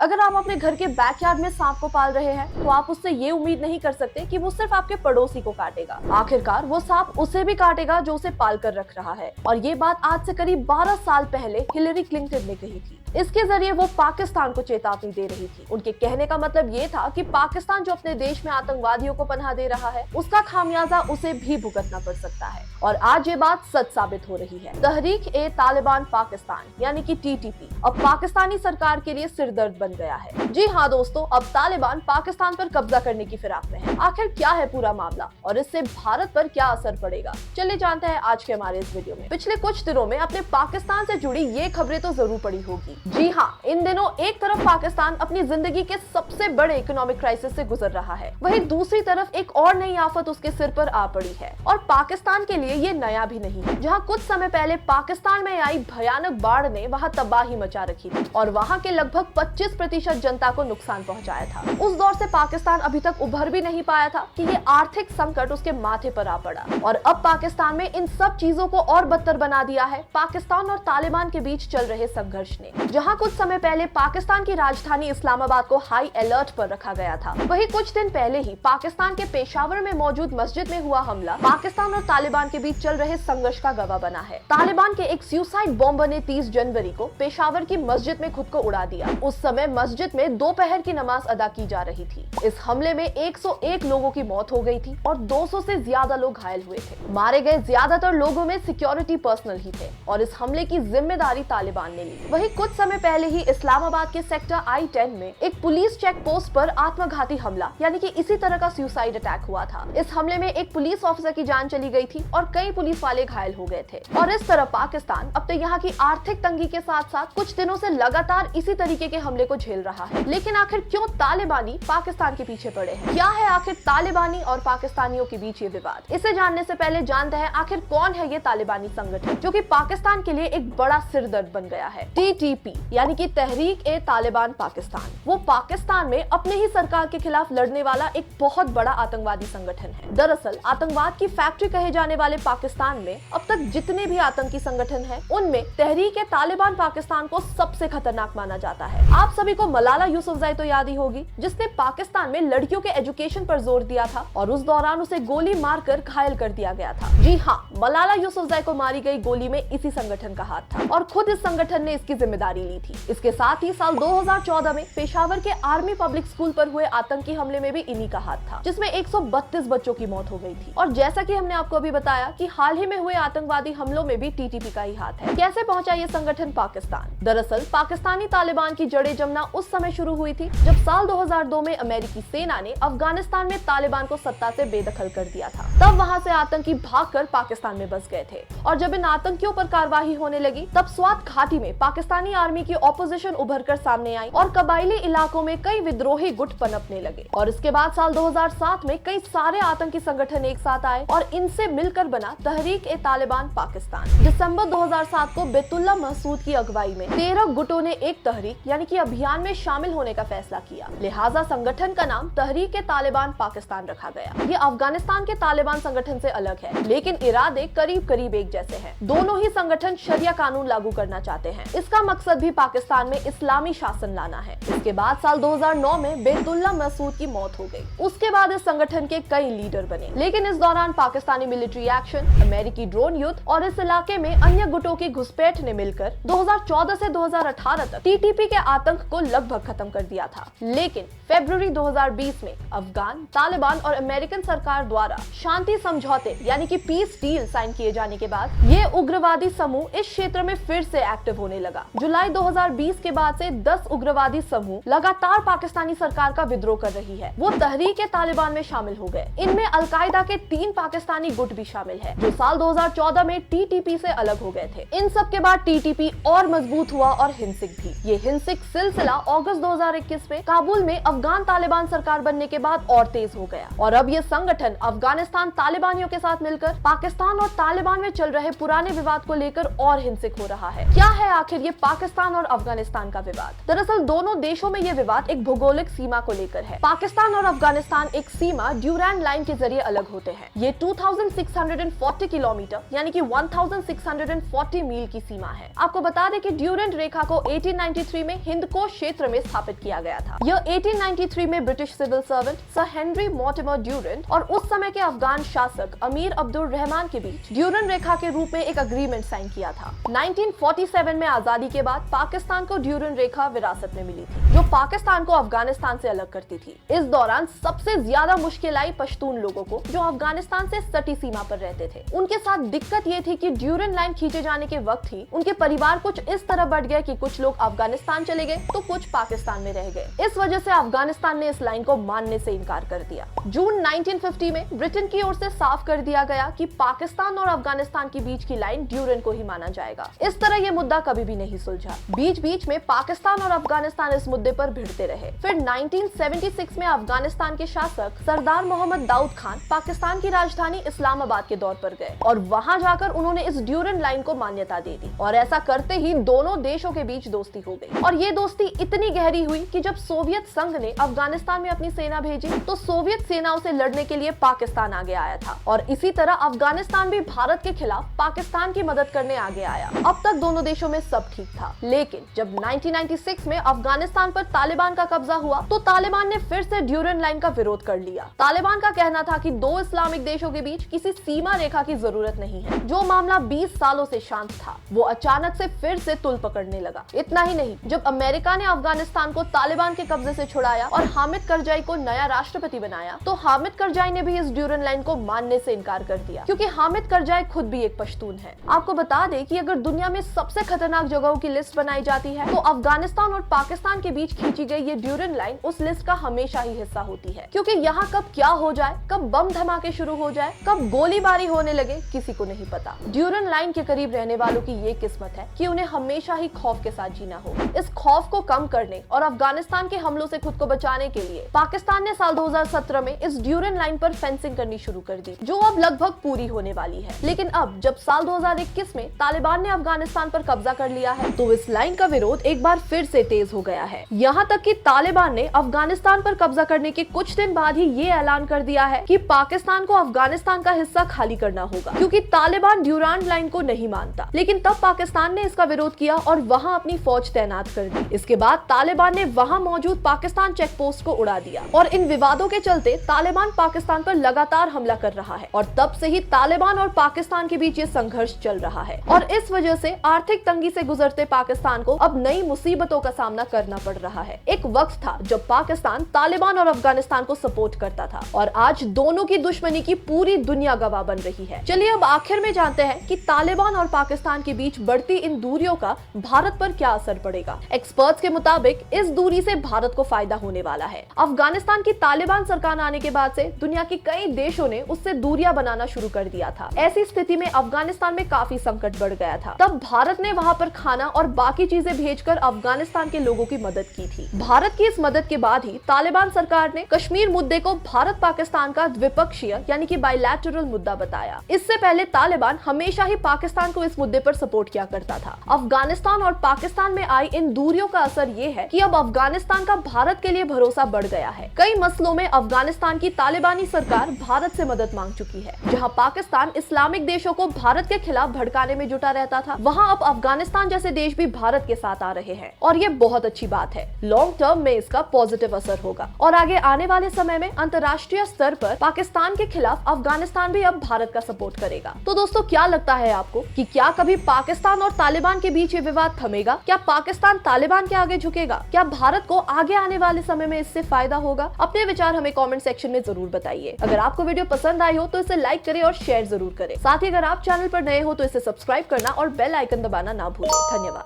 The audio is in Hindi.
अगर आप अपने घर के बैकयार्ड में सांप को पाल रहे हैं तो आप उससे ये उम्मीद नहीं कर सकते कि वो सिर्फ आपके पड़ोसी को काटेगा। आखिरकार वो सांप उसे भी काटेगा जो उसे पाल कर रख रहा है। और ये बात आज से करीब 12 साल पहले हिलेरी क्लिंटन ने कही थी। इसके जरिए वो पाकिस्तान को चेतावनी दे रही थी। उनके कहने का मतलब ये था कि पाकिस्तान जो अपने देश में आतंकवादियों को पनाह दे रहा है, उसका खामियाजा उसे भी भुगतना पड़ सकता है। और आज ये बात सच साबित हो रही है। तहरीक-ए-तालिबान पाकिस्तान यानी कि टीटीपी अब पाकिस्तानी सरकार के लिए सिरदर्द बन गया है। जी हाँ दोस्तों, अब तालिबान पाकिस्तान पर कब्जा करने की फिराक में है। आखिर क्या है पूरा मामला और इससे भारत पर क्या असर पड़ेगा, चलिए जानते हैं आज के हमारे इस वीडियो में। पिछले कुछ दिनों में अपने पाकिस्तान से जुड़ी ये खबरें तो जरूर पड़ी होगी। जी हाँ, इन दिनों एक तरफ पाकिस्तान अपनी जिंदगी के सबसे बड़े इकोनॉमिक क्राइसिस से गुजर रहा है, वहीं दूसरी तरफ एक और नई आफत उसके सिर पर आ पड़ी है। और पाकिस्तान के लिए ये नया भी नहीं है। जहाँ कुछ समय पहले पाकिस्तान में आई भयानक बाढ़ ने वहाँ तबाही मचा रखी थी और वहाँ के लगभग 25% जनता को नुकसान पहुँचाया था। उस दौर से पाकिस्तान अभी तक उभर भी नहीं पाया था कि ये आर्थिक संकट उसके माथे पर आ पड़ा। और अब पाकिस्तान में इन सब चीजों को और बदतर बना दिया है पाकिस्तान और तालिबान के बीच चल रहे संघर्ष ने। जहाँ कुछ समय पहले पाकिस्तान की राजधानी इस्लामाबाद को हाई अलर्ट पर रखा गया था, वहीं कुछ दिन पहले ही पाकिस्तान के पेशावर में मौजूद मस्जिद में हुआ हमला पाकिस्तान और तालिबान के बीच चल रहे संघर्ष का गवाह बना है। तालिबान के एक सुसाइड बॉम्बर ने 30 जनवरी को पेशावर की मस्जिद में खुद को उड़ा दिया। उस समय मस्जिद में दोपहर की नमाज अदा की जा रही थी। इस हमले में 101 लोगों की मौत हो गई थी और 200 से ज्यादा लोग घायल हुए थे। मारे गए ज्यादातर लोगों में सिक्योरिटी पर्सनल ही थे और इस हमले की जिम्मेदारी तालिबान ने ली। वहीं कुछ समय पहले ही इस्लामाबाद के सेक्टर I-10 में एक पुलिस चेक पोस्ट पर आत्मघाती हमला यानी कि इसी तरह का सुसाइड अटैक हुआ था। इस हमले में एक पुलिस ऑफिसर की जान चली गई थी और कई पुलिस वाले घायल हो गए थे। और इस तरह पाकिस्तान अब तो यहाँ की आर्थिक तंगी के साथ साथ कुछ दिनों से लगातार इसी तरीके के हमले को झेल रहा है। लेकिन आखिर क्यों तालिबानी पाकिस्तान के पीछे पड़े हैं? क्या है आखिर तालिबानी और पाकिस्तानियों के बीच ये विवाद? इसे जानने से पहले जानते हैं आखिर कौन है ये तालिबानी संगठन जो कि पाकिस्तान के लिए एक बड़ा सिरदर्द बन गया है। टीटीपी यानी कि तहरीक-ए-तालिबान पाकिस्तान, वो पाकिस्तान में अपने ही सरकार के खिलाफ लड़ने वाला एक बहुत बड़ा आतंकवादी संगठन है। दरअसल आतंकवाद की फैक्ट्री कहे जाने वाले पाकिस्तान में अब तक जितने भी आतंकी संगठन हैं, उनमें तहरीक-ए-तालिबान पाकिस्तान को सबसे खतरनाक माना जाता है। आप सभी को मलाला यूसुफजई तो याद ही होगी, जिसने पाकिस्तान में लड़कियों के एजुकेशन पर जोर दिया था और उस दौरान उसे गोली मारकर घायल कर दिया गया था। जी हाँ, मलाला यूसुफजई को मारी गई गोली में इसी संगठन का हाथ था और खुद इस संगठन ने इसकी जिम्मेदारी ली थी। इसके साथ ही साल 2014 में पेशावर के आर्मी पब्लिक स्कूल पर हुए आतंकी हमले में भी इन्हीं का हाथ था, जिसमें 132 बच्चों की मौत हो गई थी। और जैसा कि हमने आपको अभी बताया कि हाल ही में हुए आतंकवादी हमलों में भी टीटीपी का ही हाथ है। कैसे पहुंचा ये संगठन पाकिस्तान? दरअसल पाकिस्तानी तालिबान की जड़ें जमना उस समय शुरू हुई थी जब साल 2002 में अमेरिकी सेना ने अफगानिस्तान में तालिबान को सत्ता से बेदखल कर दिया था। तब वहां से आतंकी भागकर पाकिस्तान में बस गए थे और जब इन आतंकियों पर कार्रवाई होने लगी तब स्वात घाटी में पाकिस्तानी आर्मी की ऑपोजिशन उभर कर सामने आई और कबायली इलाकों में कई विद्रोही गुट पनपने लगे। और इसके बाद साल 2007 में कई सारे आतंकी संगठन एक साथ आए और इनसे मिलकर बना तहरीक-ए-तालिबान पाकिस्तान। दिसंबर 2007 को बैतुल्लाह महसूद की अगुवाई में 13 गुटों ने एक तहरीक यानी कि अभियान में शामिल होने का फैसला किया। लिहाजा संगठन का नाम तहरीक-ए-तालिबान पाकिस्तान रखा गया। ये अफगानिस्तान के तालिबान संगठन से अलग है, लेकिन इरादे करीब करीब एक जैसे हैं। दोनों ही संगठन शरिया कानून लागू करना चाहते हैं। इसका मकसद भी पाकिस्तान में इस्लामी शासन लाना है। इसके बाद साल 2009 में बैतुल्लाह महसूद की मौत हो गई। उसके बाद इस संगठन के कई लीडर बने, लेकिन इस दौरान पाकिस्तानी मिलिट्री एक्शन, अमेरिकी ड्रोन युद्ध और इस इलाके में अन्य गुटों की घुसपैठ ने मिलकर 2014 से 2018 तक टीटीपी के आतंक को लगभग खत्म कर दिया था। लेकिन फरवरी 2020 में अफगान, तालिबान और अमेरिकन सरकार द्वारा शांति समझौते यानी कि पीस डील साइन किए जाने के बाद ये उग्रवादी समूह इस क्षेत्र में फिर से एक्टिव होने लगा। जुलाई 2020 के बाद से 10 उग्रवादी समूह लगातार पाकिस्तानी सरकार का विद्रोह कर रही है। वो तहरीक-ए-तालिबान में शामिल हो गए। इनमें अलकायदा के 3 पाकिस्तानी गुट भी शामिल है जो साल 2014 में टीटीपी से अलग हो गए थे। इन सब के बाद टीटीपी और मजबूत हुआ और हिंसक भी। ये हिंसक सिलसिला अगस्त 2021 में काबुल में अफगान तालिबान सरकार बनने के बाद और तेज हो गया और अब ये संगठन अफगानिस्तान तालिबानियों के साथ मिलकर पाकिस्तान और तालिबान में चल रहे पुराने विवाद को लेकर और हिंसक हो रहा है। क्या है आखिर ये पाकिस्तान और अफगानिस्तान का विवाद? दरअसल दोनों देशों में ये विवाद एक भौगोलिक सीमा को लेकर है। पाकिस्तान और अफगानिस्तान एक सीमा ड्यूरैंड लाइन के जरिए अलग होते हैं। ये 2640 किलोमीटर यानी कि 1640 मील की सीमा है। आपको बता दें कि ड्यूरैंड रेखा को 1893 में हिंद कोश क्षेत्र में स्थापित किया गया था। यह 1893 में British civil servant sir Henry Mortimer Durand और उस समय के अफगान शासक अमीर अब्दुल रहमान के बीच ड्यूरेंट रेखा के रूप में एक अग्रीमेंट साइन किया था। 1947 में आजादी के बाद पाकिस्तान को ड्यूरेंट रेखा विरासत में मिली थी, जो पाकिस्तान को अफगानिस्तान से अलग करती थी। इस दौरान सबसे ज्यादा मुश्किल आई पश्तून लोगों को, जो अफगानिस्तान से सटी सीमा पर रहते थे। उनके साथ दिक्कत ये थी कि ड्यूरेंट लाइन खींचे जाने के वक्त ही उनके परिवार कुछ इस तरह बढ़ गए कि कुछ लोग अफगानिस्तान चले गए तो कुछ पाकिस्तान में रह गए। इस वजह से अफगानिस्तान ने इस लाइन को मानने से इनकार कर दिया। जून 1950 में ब्रिटेन की ओर से साफ कर दिया गया कि पाकिस्तान और अफगानिस्तान के बीच की लाइन ड्यूरेंट को ही माना जाएगा। इस तरह ये मुद्दा कभी भी नहीं सुलझा। बीच बीच में पाकिस्तान और अफगानिस्तान इस मुद्दे पर भिड़ते रहे। फिर 1976 में अफगानिस्तान के शासक सरदार मोहम्मद दाऊद खान पाकिस्तान की राजधानी इस्लामाबाद के दौर पर गए और वहां जाकर उन्होंने इस ड्यूरेंट लाइन को मान्यता दे दी। और ऐसा करते ही दोनों देशों के बीच दोस्ती हो गई। और ये दोस्ती इतनी गहरी हुई कि जब सोवियत संघ ने अफगानिस्तान में अपनी सेना भेजी तो सोवियत सेनाओं से लड़ने के लिए पाकिस्तान आगे आया था। और इसी तरह अफगानिस्तान भी भारत के खिलाफ पाकिस्तान की मदद करने आगे आया। अब तक दोनों देशों में सब ठीक था, लेकिन जब 1996 में अफगानिस्तान पर तालिबान का कब्जा हुआ तो तालिबान ने फिर से ड्यूरेंट लाइन का विरोध कर लिया। तालिबान का कहना था कि दो इस्लामिक देशों के बीच किसी सीमा रेखा की जरूरत नहीं है। जो मामला 20 सालों से शांत था वो अचानक से फिर से तुल पकड़ने लगा। इतना ही नहीं, जब अमेरिका ने अफगानिस्तान को तालिबान के कब्जे से छुड़ाया और हामिद करजाई को नया राष्ट्रपति बनाया तो हामिद करजाई ने भी इस ड्यूरेंट लाइन को मानने से इनकार कर दिया, क्योंकि हामिद करजाई खुद भी एक पश्तून है। आपको बता दें कि अगर दुनिया में सबसे खतरनाक जगहों की लिस्ट बनाई जाती है तो अफगानिस्तान और पाकिस्तान के बीच खींची गई ये ड्यूरेंट लाइन उस लिस्ट का हमेशा ही हिस्सा होती है, क्योंकि यहाँ कब क्या हो जाए, कब बम धमाके शुरू हो जाए, कब गोलीबारी होने लगे, किसी को नहीं पता। ड्यूरेंट लाइन के करीब रहने वालों की ये किस्मत है कि उन्हें हमेशा ही खौफ के साथ जीना हो। इस खौफ को कम करने और अफगानिस्तान के हमलों से खुद को बचाने के लिए पाकिस्तान ने साल 2017 में इस ड्यूरेंट लाइन पर फेंसिंग करनी शुरू कर दी, जो अब लगभग पूरी होने वाली है। लेकिन अब जब साल 2021 में तालिबान ने अफगानिस्तान पर कब्जा कर लिया है तो इस लाइन का विरोध एक बार फिर से तेज हो गया है। यहाँ तक कि तालिबान ने अफगानिस्तान पर कब्जा करने के कुछ दिन बाद ही ये ऐलान कर दिया है कि पाकिस्तान को अफगानिस्तान का हिस्सा खाली करना होगा, क्योंकि तालिबान ड्यूरेंट लाइन को नहीं मानता। लेकिन तब पाकिस्तान ने इसका विरोध किया और वहां अपनी फौज तैनात कर दी। इसके बाद तालिबान ने वहां मौजूद पाकिस्तान चेक पोस्ट को उड़ा दिया और इन विवादों के चलते तालिबान पाकिस्तान पर लगातार हमला कर रहा है और तब से ही तालिबान और पाकिस्तान के बीच ये संघर्ष चल रहा है। और इस वजह से आर्थिक तंगी से गुजरते पाकिस्तान को अब नई मुसीबतों का सामना करना पड़ रहा है। एक वक्त था जब पाकिस्तान तालिबान और अफगानिस्तान को सपोर्ट करता था और आज दोनों की दुश्मनी की पूरी दुनिया गवाह बन रही है। चलिए अब आखिर में जानते हैं कि तालिबान और पाकिस्तान के बीच बढ़ती इन दूरियों का भारत पर क्या असर पड़ेगा। एक्सपर्ट्स के मुताबिक इस दूरी से भारत को फायदा होने वाला है। अफगानिस्तान की तालिबान सरकार आने के बाद से दुनिया के कई देशों ने उससे दूरियां बनाना शुरू कर दिया था। ऐसी स्थिति में अफगानिस्तान में काफी संकट बढ़ गया था। तब भारत ने वहां पर खाना और बाकी चीजें भेजकर अफगानिस्तान के लोगों की मदद की थी। भारत की इस मदद के बाद ही तालिबान सरकार ने कश्मीर मुद्दे को भारत पाकिस्तान का द्विपक्षीय यानी कि बायलैटरल मुद्दा बताया। इससे पहले तालिबान हमेशा ही पाकिस्तान को इस मुद्दे पर सपोर्ट किया करता था। अफगानिस्तान और पाकिस्तान में आई इन दूरियों का असर ये है कि अब अफगानिस्तान का भारत के लिए भरोसा बढ़ गया है। कई मसलों में अफगानिस्तान की तालिबानी सरकार भारत से मदद मांग चुकी है। जहां पाकिस्तान इस्लामिक देशों को भारत के खिलाफ भड़काने में जुटा रहता था, वहां अब अफगानिस्तान जैसे देश भी भारत के साथ आ रहे हैं और ये बहुत अच्छी बात है। लॉन्ग टर्म में इसका पॉजिटिव असर होगा और आगे आने वाले समय में अंतर्राष्ट्रीय स्तर पर पाकिस्तान के खिलाफ अफगानिस्तान भी अब भारत का सपोर्ट करेगा। तो दोस्तों, क्या लगता है आपको कि क्या कभी पाकिस्तान और तालिबान के बीच ये विवाद थमेगा? क्या पाकिस्तान तालिबान के आगे झुकेगा? क्या भारत को आगे आने वाले समय में इससे फायदा होगा? अपने विचार हमें कमेंट सेक्शन में जरूर बताइए। अगर आपको वीडियो पसंद आई हो तो इसे लाइक करें और शेयर जरूर करें। साथ ही अगर आप चैनल पर नए हो तो इसे सब्सक्राइब करना और बेल आइकन दबाना ना भूलें। धन्यवाद।